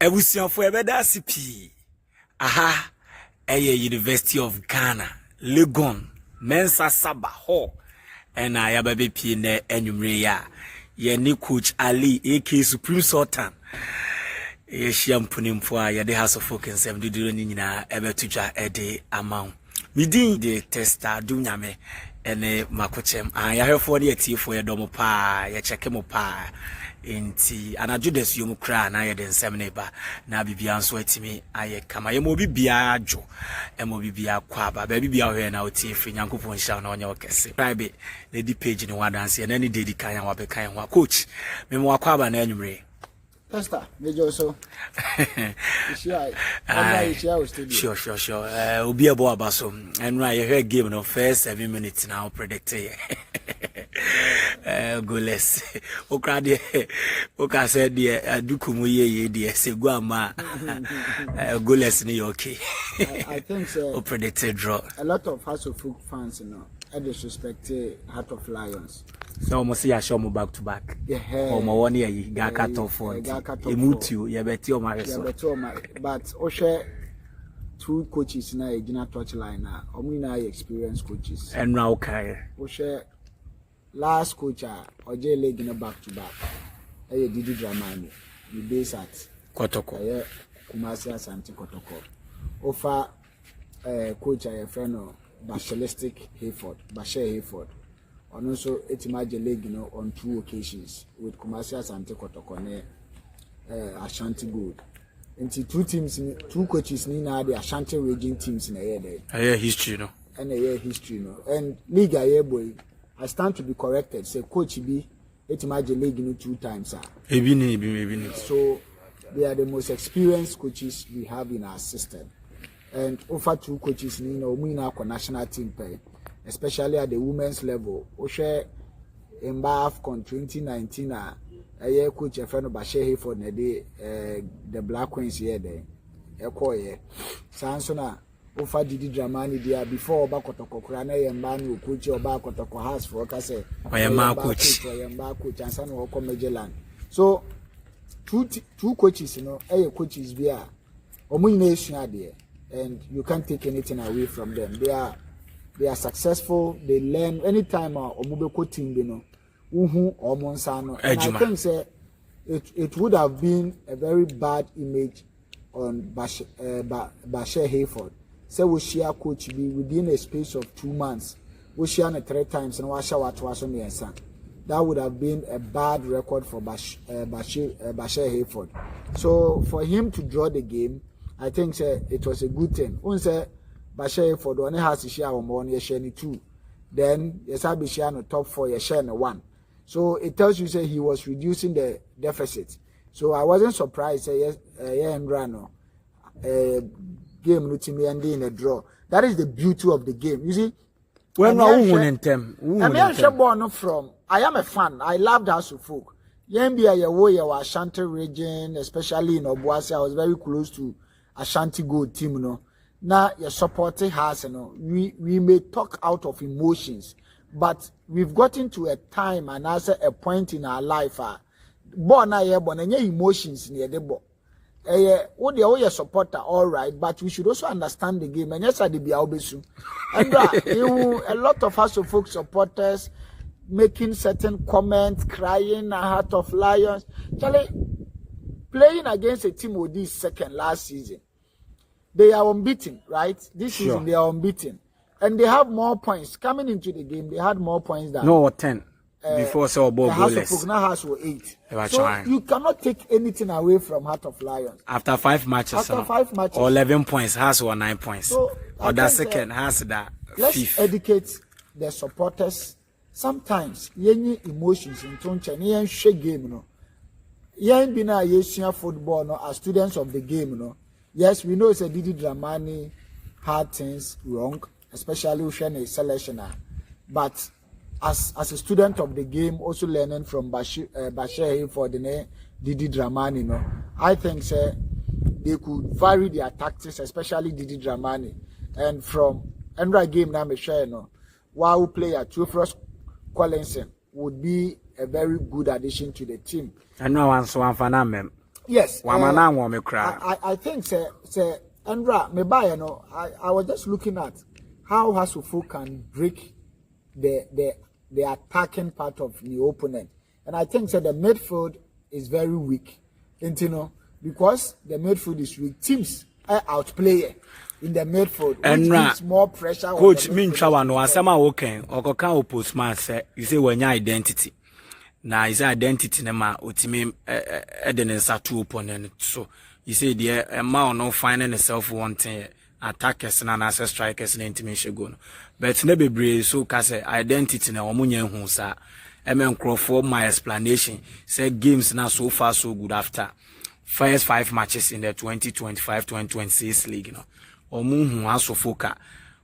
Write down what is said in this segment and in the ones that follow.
Ebusiafo ebeda CP. Aha. University of Ghana, Legon, Mensa Saba Ho. And I have a baby in the Enumrea. Ye coach Ali, AK Supreme Sultan. Ye shampunim for ya the House of Folk and 70 Dunina ever tuja a day amount. Midin the tester dunyame and a makochem. I have 40 for your domo pa, ya checkemo pa. Inti anajudes yomu kra na ye den semneba na bibia nso atimi aye kama ye mo bibia adwo e mo bibia kwa ba bibia hwe na oti fri nyankopon sha na onye okese private lady page ni wadanse na ni Didi kan wa be kan wa coach me mo akwa ba na anwumre Pastor mejo so sure obi abo abaso enra ye hwe game no first 7 minutes now predict goalless okrade oka said the dukumu ye de segu ama goalless ni okay. I think so. O predicted draw. A lot of Hearts of Folk fans I disrespect Heart of Lions. So almost see a show back to back. Yeah. Or more 1 year you got cut off for Emutu, you bet your marriage. But Oshe 2 coaches na a Gina touchline now. Omina experienced coaches. And now okay. Oshe last coach Oje leg in a back to back. Didi Dramani. The base at Kotoko. Kumasi Asante Kotoko. Offer coach a friend of Bashelistic Basher Hayford. And also Etimaje leg on 2 occasions with Kumasi Asante Kotoko Ashanti Good. And 2 teams, 2 coaches now the Ashanti Raging teams in a year there. A year history, no. And a year history, no. And League a year boy. I stand to be corrected. Say coach be Etimaje league 2 times, sir. Maybe. So they are the most experienced coaches we have in our system. And over 2 coaches we now national team play, especially at the women's level. Oshe in AFCON 2019 a year coach a friend of Basher Hayford the Black Queens here there. Sansona Ofa Didi Dramani there before Oba Kotoko Krana Yambani coach Oba Kotoko has for Kase coach and San Woko Magellan. So two coaches, coaches there. Nation there, and you can't take anything away from them. They are successful, they learn anytime Omubeko team, and I think say it would have been a very bad image on Basher Hayford. Say we share coach be within a space of 2 months. We share 3 times and that would have been a bad record for Basher Hayford. So for him to draw the game, I think it was a good thing. Once Basher Hayford only has to share on you share 2. Then yes I be share no top 4 you share 1. So it tells you he was reducing the deficit. So I wasn't surprised game no team ending in a draw. That is the beauty of the game. You see, when I am a fan. I loved House of Folk. Yembia Ashanti region, especially in Obuasi. I was very close to Ashanti Gold team, Now your supporting has, we may talk out of emotions, but we've gotten to a time and also a point in our life. Born emotions near the ball. You're supporter, all right, but we should also understand the game. And yes, I did be albesu. And a lot of us of folk supporters making certain comments, crying, a Heart of Lions. Charlie, playing against a team with this second last season, they are unbeaten, right? This season they are unbeaten, and they have more points coming into the game. They had more points than 10. Before so ball goalless. Now has 8. So you cannot take anything away from Heart of Lions. After 5 matches. Or 11 points has 9 points. So or that second has that. Let's educate the supporters. Sometimes any emotions in Toncha, any shake game, Yen bina yesia football as students of the game, Yes, we know it's a Didi Dramani had things wrong, especially when a selectioner, but as a student of the game, also learning from Basher Hayford the Didi Dramani, I think they could vary their tactics, especially Didi Dramani. And from Endra game now, while player Theophilus Collinson would be a very good addition to the team. I know one so one for them. Yes. I think say Andra me buy, you know, I was just looking at how Hasufo can break the attacking part of the opponent. And I think that the midfield is very weak. And you know, because the midfield is weak, teams outplay in the midfield, which gives more pressure. Coach Minchawa no asema woken okoka opposman say you say when your identity. Now is identity nema otimi edenensa two opponent. So you say the amount no finding itself wanting attackers and access strikers and intimation go. But never be so cause identity na omunye hu sa. For my explanation say games now so far so good after first 5 matches in the 2025-2026 league, you know. Omu has so foka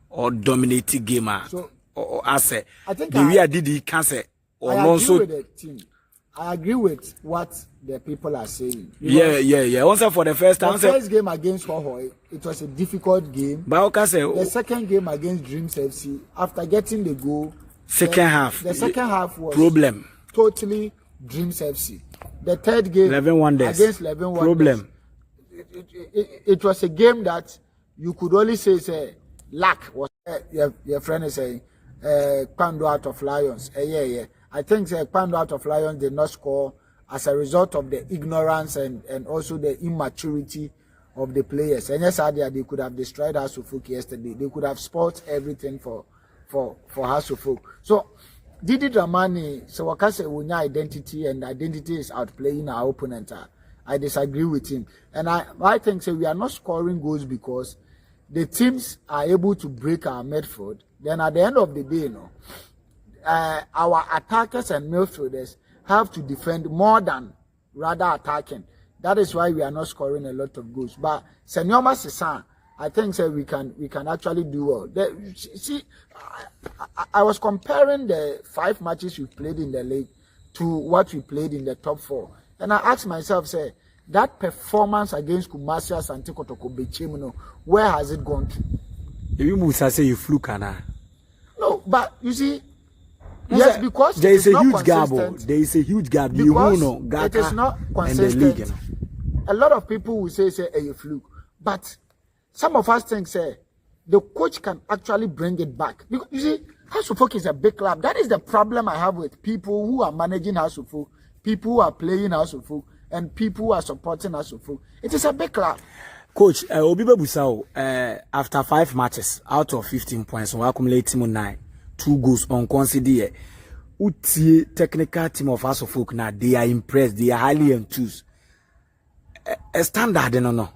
or dominating gamer. So or I say I think the way Didi can say or also with the team. I agree with what the people are saying. Yeah. Also for the first time, the first game against Hohoi, it was a difficult game. But the second game against Dreams FC, after getting the goal, second half. The second half was problem. Totally Dreams FC. The third game 11 Wonders against 11 Wonders. Problem. It was a game that you could only say lack was your friend is saying Pando out of Lions. Yeah. I think Pando out of Lions did not score as a result of the ignorance and also the immaturity of the players. And yes, they could have destroyed Hasufuk yesterday. They could have spoiled everything for Hasufuk. So Didi Dramani, so Wakase Wunya identity and identity is outplaying our opponent. I disagree with him. And I think we are not scoring goals because the teams are able to break our midfield. Then at the end of the day, you know, our attackers and midfielders have to defend more than rather attacking. That is why we are not scoring a lot of goals. But Senyoma Sisan, I think we can actually do well. I was comparing the 5 matches we played in the league to what we played in the top 4. And I asked myself, that performance against Kumasi Asante Kotoko Bechimino, where has it gone to? You must say you flew, Kana. No, but you see, yes, because there is a huge gap. There is a huge gap. Because it is not consistent. League, you know. A lot of people will say you flew, but some of us think the coach can actually bring it back. Because you see, House of Folk is a big club. That is the problem I have with people who are managing House of Folk, people who are playing House of Folk, and people who are supporting House of Folk. It is a big club. Coach, Obibe Busao, after 5 matches out of 15 points, we accumulate team 9, 2 goals on consider. Uti technical team of House of Folk now, they are impressed, they are highly enthused. A standard, no.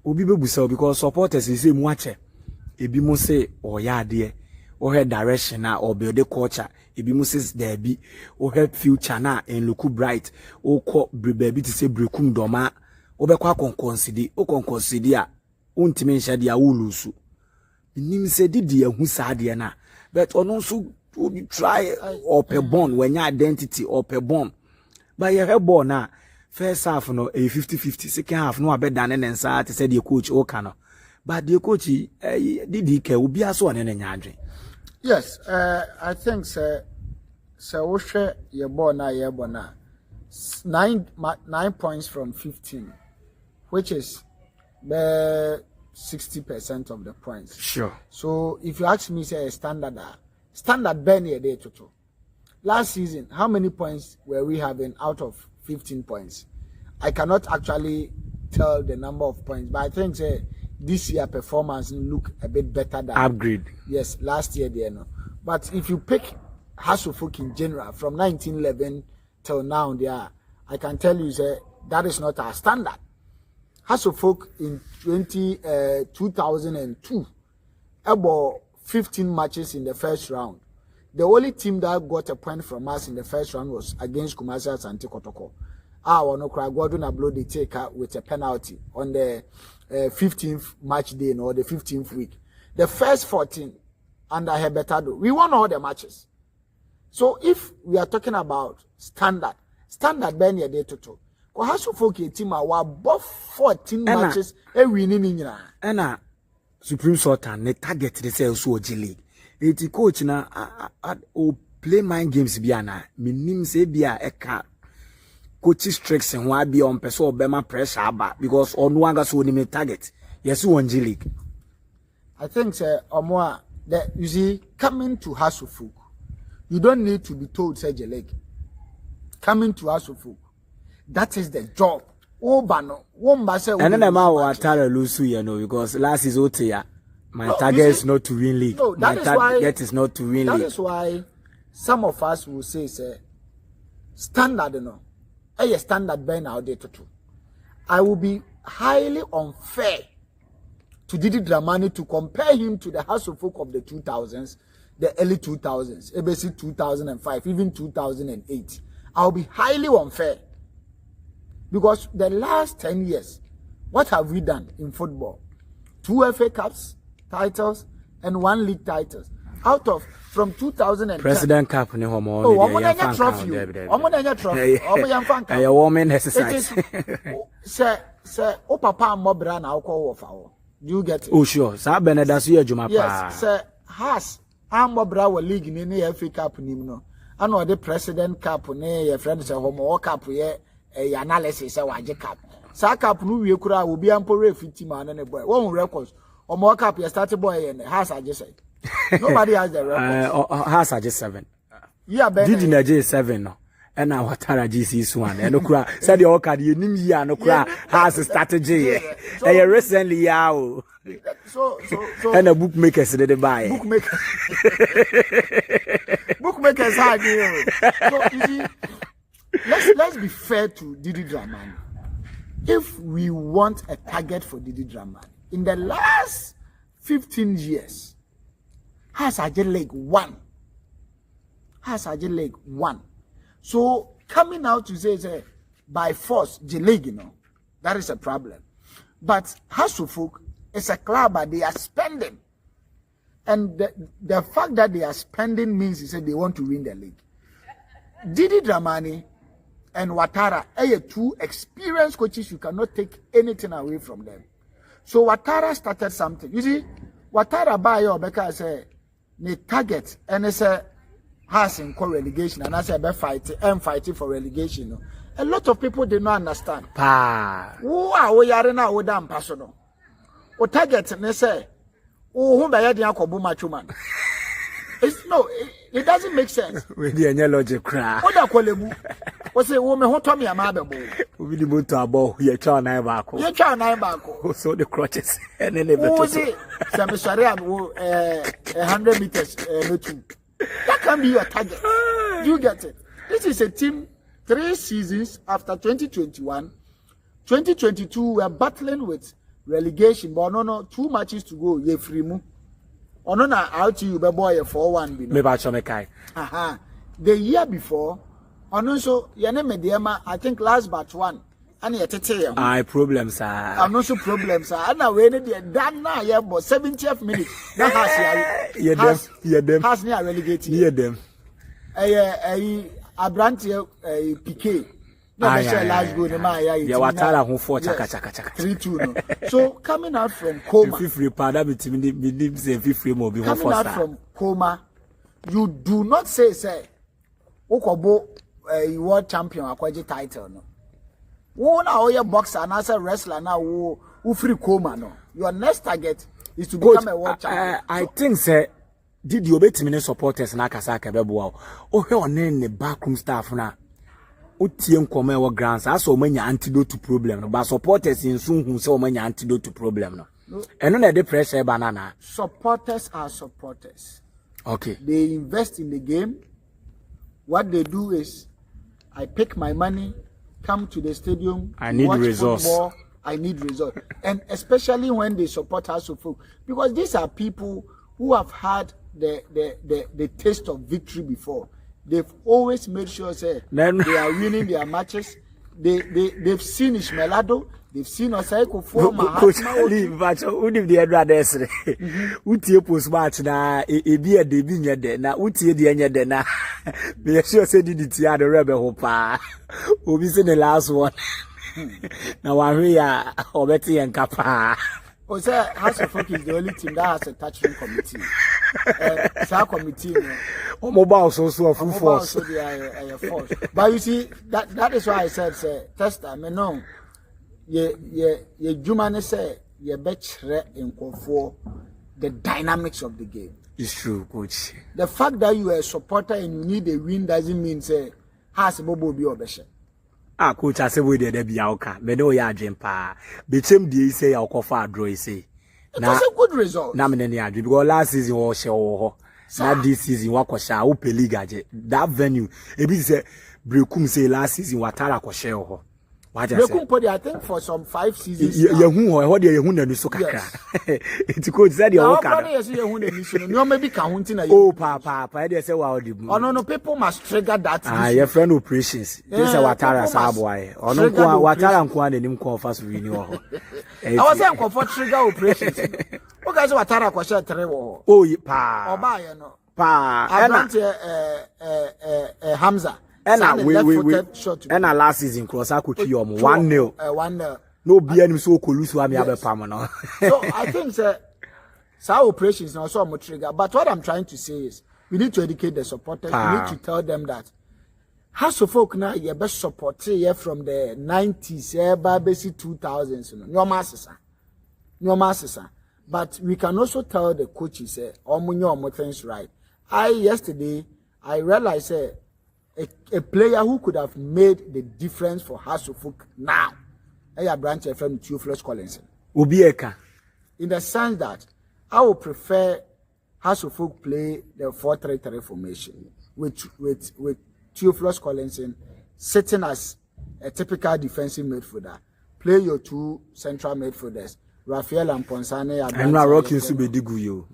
Obibe Busao, because supporters is say muache. Ebi mo say ya there, or her direction now, or build the culture. Ebi mo says there be, or her future now and look bright, or call baby to say brekum doma. Obekwa consider untime nhade ya wulusu nim se Didi ehu saade na but ono so try open bond when your identity open bond but your ball na first half no a 50-50 second half no abeda ne nsa te say the coach o ka no but the coach Didi ke obi aso ne nyadwe. Yes, I think so wo hwe your ball na 9 points from 15, which is the 60% of the points. Sure. So if you ask me, say standard Ben a day to. Last season, how many points were we having out of 15 points? I cannot actually tell the number of points, but I think this year performance look a bit better than upgrade. Yes, last year they know. But if you pick Hasufuk in general from 1911 till now, I can tell you that is not our standard. Hasufuk in 2002 about 15 matches in the first round. The only team that got a point from us in the first round was against Kumasi Asante Kotoko. Gordon Ablo they take with a penalty on the 15th match day or the 15th week. The first 14 under Hebetado, we won all the matches. So if we are talking about standard Ben ya day to. Ko Hasufuk team are both 14 matches e winning nyina. Ena Supreme Sultan ne target the say so league. Eti coach na o play mind games bia na minim say bia eka coaches tricks and why be on person or bema pressure about because on one gas only target. Yes, one G League. I think that you see, coming to Hasselhoff, you don't need to be told say Leg. Coming to Hasselhoff, that is the job. Oh, Bano, one basa. And then I'm out Tara Lusu, you know, because last is Otia. My target is not to win league. No, my target is not to win league. That is why some of us will say, standard, no. A standard by now, too. I will be highly unfair to Didi Dramani to compare him to the Hasselhoff of the 2000s, the early 2000s, ABC 2005, even 2008. I'll be highly unfair. Because the last 10 years, what have we done in football? 2 FA Cups titles and 1 league titles. Out of from 2010. President Cup ni homo. Oh, I'm gonna trophy. I'm gonna trophy. I'm gonna fan cup. A woman exercise. Say, oh papa mo bra na akọ wofa. Do you get it? Oh sure. Sa beneda so adwuma pa. Yes, say has am bra wa league ni FA Cup ni no. Ano the President Cup ni your friend say homo cup ye analysis say waje cup. Sa cup no wie kura obi ampo refiti man na boy. One records. Omo cup ye start boy and has I just say. Nobody has the record. Has just 7. Yeah, Didi na J7 no. And now Watara GC1. And okura said the Oka the nim ya no kura has a strategy. And recently yaw. So and a bookmakers did buy. Bookmakers hard you. So you see, let's be fair to Didi Dramani. If we want a target for Didi Dramani, in the last 15 years, has a leg 1. Has a leg 1. So coming out to say by force, J-League, you know, that is a problem. But Hasselhoff is a club that they are spending. And the fact that they are spending means they want to win the league. Didi Dramani and Ouattara are 2 experienced coaches. You cannot take anything away from them. So Ouattara started something. You see, Ouattara by your because the target and it's has in relegation and I say be fighting for relegation. A lot of people did not understand. Who are we are now with them personal? O target and say, oh, who by the uncle man. It's no, it doesn't make sense. With the logic cry. What I call him was a woman who told me a mother. We did to a ball, your child and back. Your child and back. So the crutches and then some Sharia 100 meters. That can be your target. You get it. This is a team 3 seasons after 2021. 2022, we are battling with relegation, but no, 2 matches to go. Ye free mu. Ono na out you be boy 4-1 bi. Me ba chomekai. Aha. The year before, ono so ye ne mediema, I think last but 1. And ye tete. I problems are. I'm not so problems are. And we need the done now ye but 70th minute. That has them. Has near relegated. Near them. Abrante PK. Last goal, yeah, Ouattara who fought chaka 3-2. So coming out from coma, coming out from coma, you do not say Okobo world champion akwaje title no. Who na oye boxer and as a wrestler now who free coma no. Your next target is to become a world champion. I think did you bet me supporters na kasaka bebo o he on the backroom staff na Utien come our grants as so many antidote to problem, but supporters in soon so many antidote to problem. No. And on the pressure banana. Supporters are supporters. Okay. They invest in the game. What they do is I pick my money, come to the stadium, I need resource. Football, I need resource. And especially when they support Hasselhoff, because these are people who have had the taste of victory before. They've always made sure they are winning their matches. They've seen Ishmaelado, they've seen Osaiko Forma. Coach leave match. Who did the address? Utie post match na ebi e debi nye de na utie de nye de na. Be sure say Didi tia the rebel hopa. Obi say the last one. Na wahwe ya obeti en kapa. O say Hasselhoff is the only team that has a touchroom committee. Sa committee. Mobile so full force. Force. But you see, that is why I said, say, tester, me no. Ye Jumane say, ye betre in for the dynamics of the game. It's true, coach. The fact that you are a supporter and you need a win doesn't mean say has a bobo be obeshe. Ah, coach, I say we there be auka. Me no ya jempa. Bechem die say ya kofa draw say. It was a good result. Na me ne ya because last season we share na this season wa kwasha wo peliga that venue e be say brekum say last season watara kwasha ho. Brekum podi I think for some 5 seasons. Ye hu ho dey ye hu na so kakra. It coach said you work. Yes, ye hu na so no maybe can hunting na. Oh papa dey say wa the. Oh no people must trigger that. Ah your friend operations. They say watara sa boy. Ono ko watara nko na nim ko fa so wini ho. I was saying for trigger operations. O guys watara kwasha 3 wo. Oh pa. Oba ye no. Pa. Hamza. And and last season cross akuchi omo 1-0. 1-0. No be any so kolusu am ya be pam no. So I think some operations now so much trigger. But what I'm trying to say is we need to educate the supporters. We need to tell them that House of Folk now you best support here from the 90s, basic 2000s, no masses. But we can also tell the coaches things right. Yesterday I realized a player who could have made the difference for House of Folk now. I branch a friend Theophilus Collinson. Ubieka. In the sense that I would prefer House of Folk play the 4-3-3 formation with Theophilus Collinson sitting as a typical defensive midfielder. Play your 2 central midfielders, Raphael and Ponsane. And Rocking Subedigu you.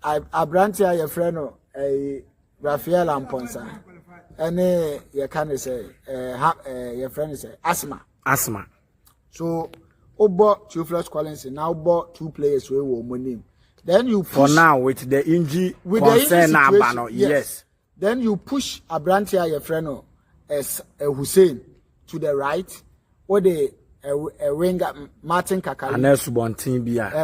Abrantia, your friend, Raphael and Ponsane. And you can say, your friend say, Asma. So, Obo Theophilus Collinson now bought 2 players who were money. Then you push, for now with the injury concern now, yes. Then you push Abrantia your friend as Hussein to the right, or the winger Martin Kakari.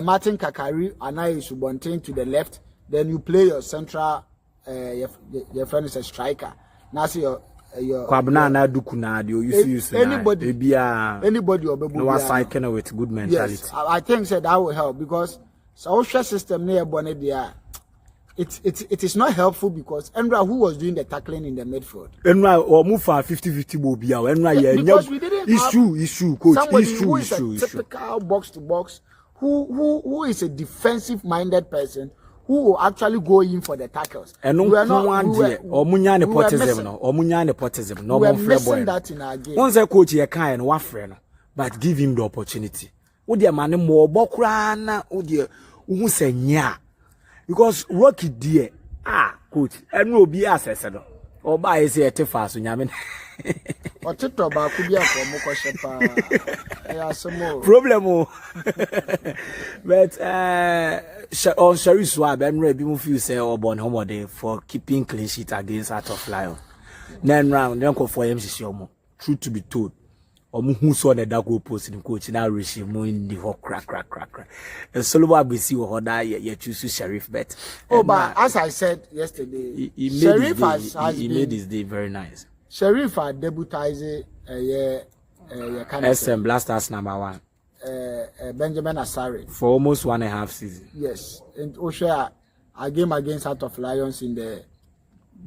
Martin Kakari and Subontin to the left. Then you play your central your friend is a striker. Now see your Kwabna Dukuna, you see anybody or no one cycling with good mentality. Yes, I think that will help because social system near Bonedia. It is not helpful because Enra who was doing the tackling in the midfield. Enra or move for 50-50 will be our Enra because we didn't issue coach somebody who is a typical box to box who is a defensive minded person who will actually go in for the tackles. And no one or Munya nepotism or Munya nepotism no more missing that in our game. Once a coach a kind one friend but give him the opportunity. Would dear man more bokrana would dear who say nya because Rocky dear coach and no be assessed or buy say a fast when yamin or Titoba could be a Mokoshepa problem. But on Sherry Swab and Red Bimu feel say or born home for keeping clean sheet against Heart of Lion. Then round then call for MCC. Truth to be told. Who saw the dark post in coach now regime in the hot crack. And Soloba be see what that you choose Sheriff bet. Oh, but as I said yesterday, Sheriff has made his day very nice. Sheriff had debuted SM Blasters #1. Benjamin Asare for almost 1.5 seasons. Yes, and Osha a game against Heart of Lions in the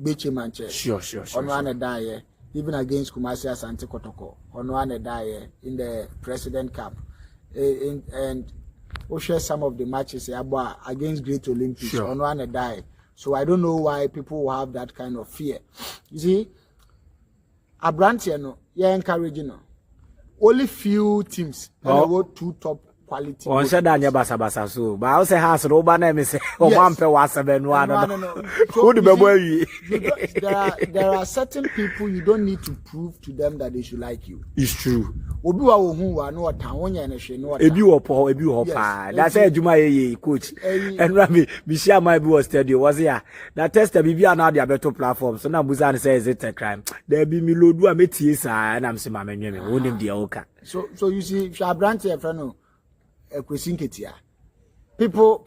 Beach Manchester. Sure. On one die. Even against Kumasi Asante Kotoko, on one die in the President Cup, and we share some of the matches against Great Olympics on one die. So I don't know why people will have that kind of fear. You see, Abrantiano, you're encouraging. Only few teams got 2 top quality. On said that basa so, but I say has Roba name say one per was 7-1. There are certain people you don't need to prove to them that they should like you. It's true. Obi wa who wa no town and she no. Ebi pa. That's a Juma coach. And Rami, be share my was studio was here. That test the BB now the better platform. So now Buzan says it's a crime. There be me load do metis and I'm saying my name. Won't him the oka. So you see, Shabranti a friend. People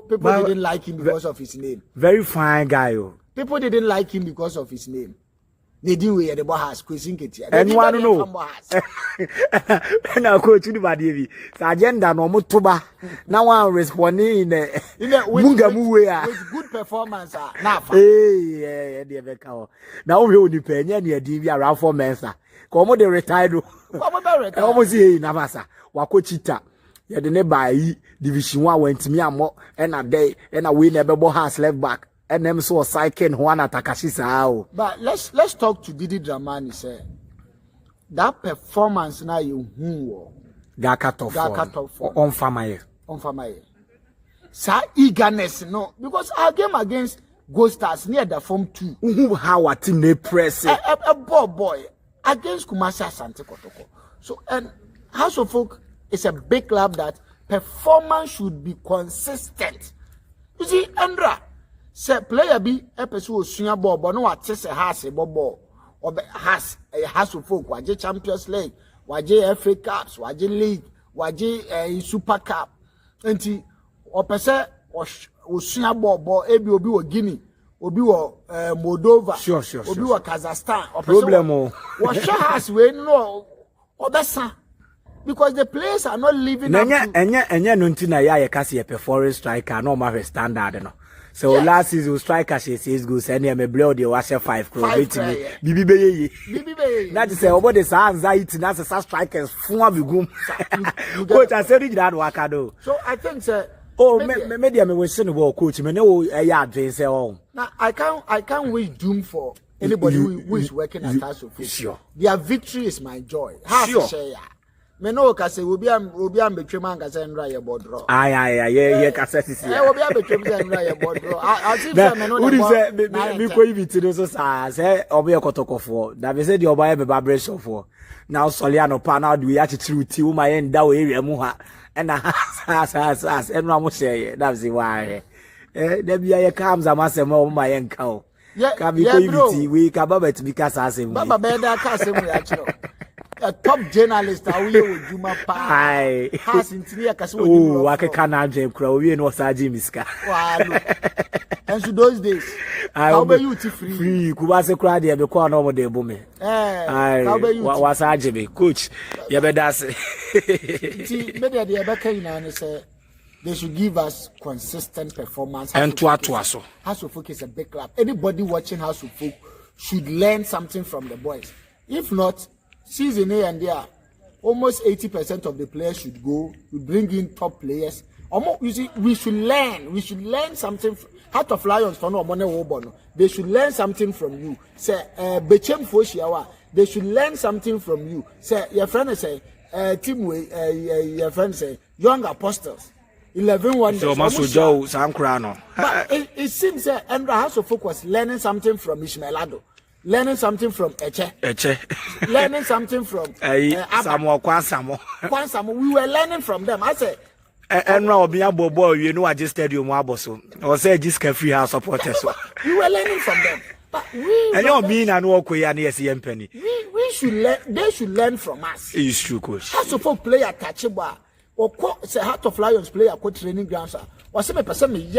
didn't like him because of his name. Very fine guy, oh. People didn't like him because of his name. They didn't wear the boss, quizzing it. And one know. And I coach you by the agenda no mutuba. Now I'm responding in the with good performance. Hey, yeah, now we only pay near DV around 4 months. Come they retired. Almost here in Navasa. Wakochita. Yeah, the neighbor Division 1 went to me and a day and a win never has left back. And them so cycling Juana Takashisa. But let's talk to Didi Dramani, sir. That performance now you Gaka top 4 on Famaye. Sa eagerness, no, because our game against Ghost Stars near the form 2. How a team they press it. A boy against Kumasi Asante Kotoko. So, and House of Folk is a big club that performance should be consistent. You see, Andra. Say player be a person who swing a ball, but no what say has a ball or has of folk, waje Champions League, waje FA Cups, waje League, waje Super Cup. Enti or person or swing a ball, ebi obi or Guinea, obi or Moldova, sure. Obi or Kazakhstan, or problem what has we no or that's because the players are not living up to. Enya nuntina ya kasi a performing striker no matter standard no. So yes. Last season striker she says goals and me blow the washer 5 crore bibi that is about the anxiety that's a strikers fun be gum coach I said that waka do. So I think sir media me we send ball coach me no advance say oh now I can't wish doom for anybody who is working at House of Folk. Sure. Their victory is my joy. Sure. Me no ka say obi am betwe man ka say nra ye bodro. Yeah ka say sisi. Obi am betwe me nra ye bodro. I see say me no na. Who say me ko invite no so say obi e kotokofo. Da be say the oba e be vibration for. Now Soliano pa now do we attitude ti wo yen da area mu ha. E na has enu am say that's why. Da bia ye calm zamasem o ma yen ka o. Ka bi ko invite we ka baba ti bi ka sa asem. Baba be da ka asem ya chiro. A top journalist I will Juma Pa has interior Casu. Oh, Waka na Jim Crow, we no Saji Miska. And to those days, how be you free? Kubase crowd here be call no de bume. How be you was Ajime, coach? You be that's see, maybe the Abaka say they should give us consistent performance. And to so. House of Folk is a big club. Anybody watching House of Folk should learn something from the boys. If not, season A and there, almost 80% of the players should go. We bring in top players. You see, we should learn something. Heart of Lions for no money wobono. They should learn something from you. Say, Bechem Foshiawa. They should learn something from you. Say, your friend say, your friend say, young apostles. 11 wonders. So Masu Joe Sankrano. But it seems that Andra House of Folk was learning something from Ishmael Ado. Learning something from Eche. Learning something from Samuel Kwansamo. We were learning from them. I said, and now be a boy, you know, I just stadium waboso. Or say just free house supporters. We were learning from them. But and you're being an walk way and SEM penny. We should learn, they should learn from us. It's true, coach. House of Folk player Tachiba or say Heart of Lions player co training grounds. Or some person me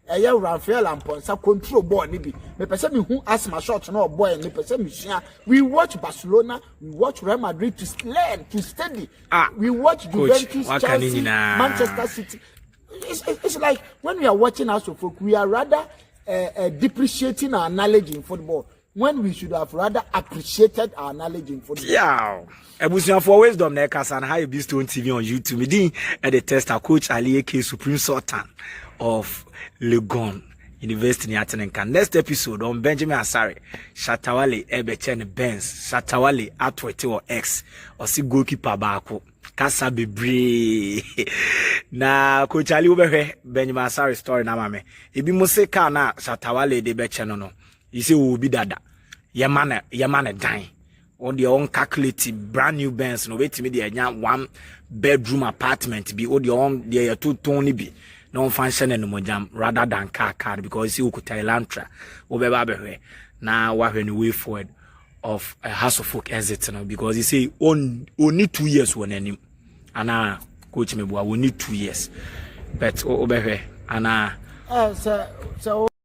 how Rafael and Ponsa control ball nibi. Me person me who ask my shot no boy me person me share. We watch Barcelona, we watch Real Madrid to learn, to study. We watch Juventus, Chelsea, Manchester City. It's like when we are watching House of Folk, we are rather depreciating our knowledge in football when we should have rather appreciated our knowledge in football. Yeah. Ebusian for wisdom na kasa na how be stone TV on YouTube. Me din at the tester coach Ali AK Supreme Sultan of Legon University in Atenenka. Next episode on Benjamin Asare, Shatawale Ebechen Benz, Shatawale Atwete or X, or si goalkeeper Bako, Kasa Bebre. Na Coach Ali Ubehe, Benjamin Asare story na mame. Ibi Museka na Shatawale de Bechenono. You say will be dada. Yamane dying. On their own calculated brand new Benz, no wait to me, they are 1 bedroom apartment, be on your own, they are 2 Tony be. No function anymore jam rather than car because you could Thailandra over now we're in the way forward of a House of Folk exit because you say only 2 years when any and coach me we need 2 years but obehwe ana so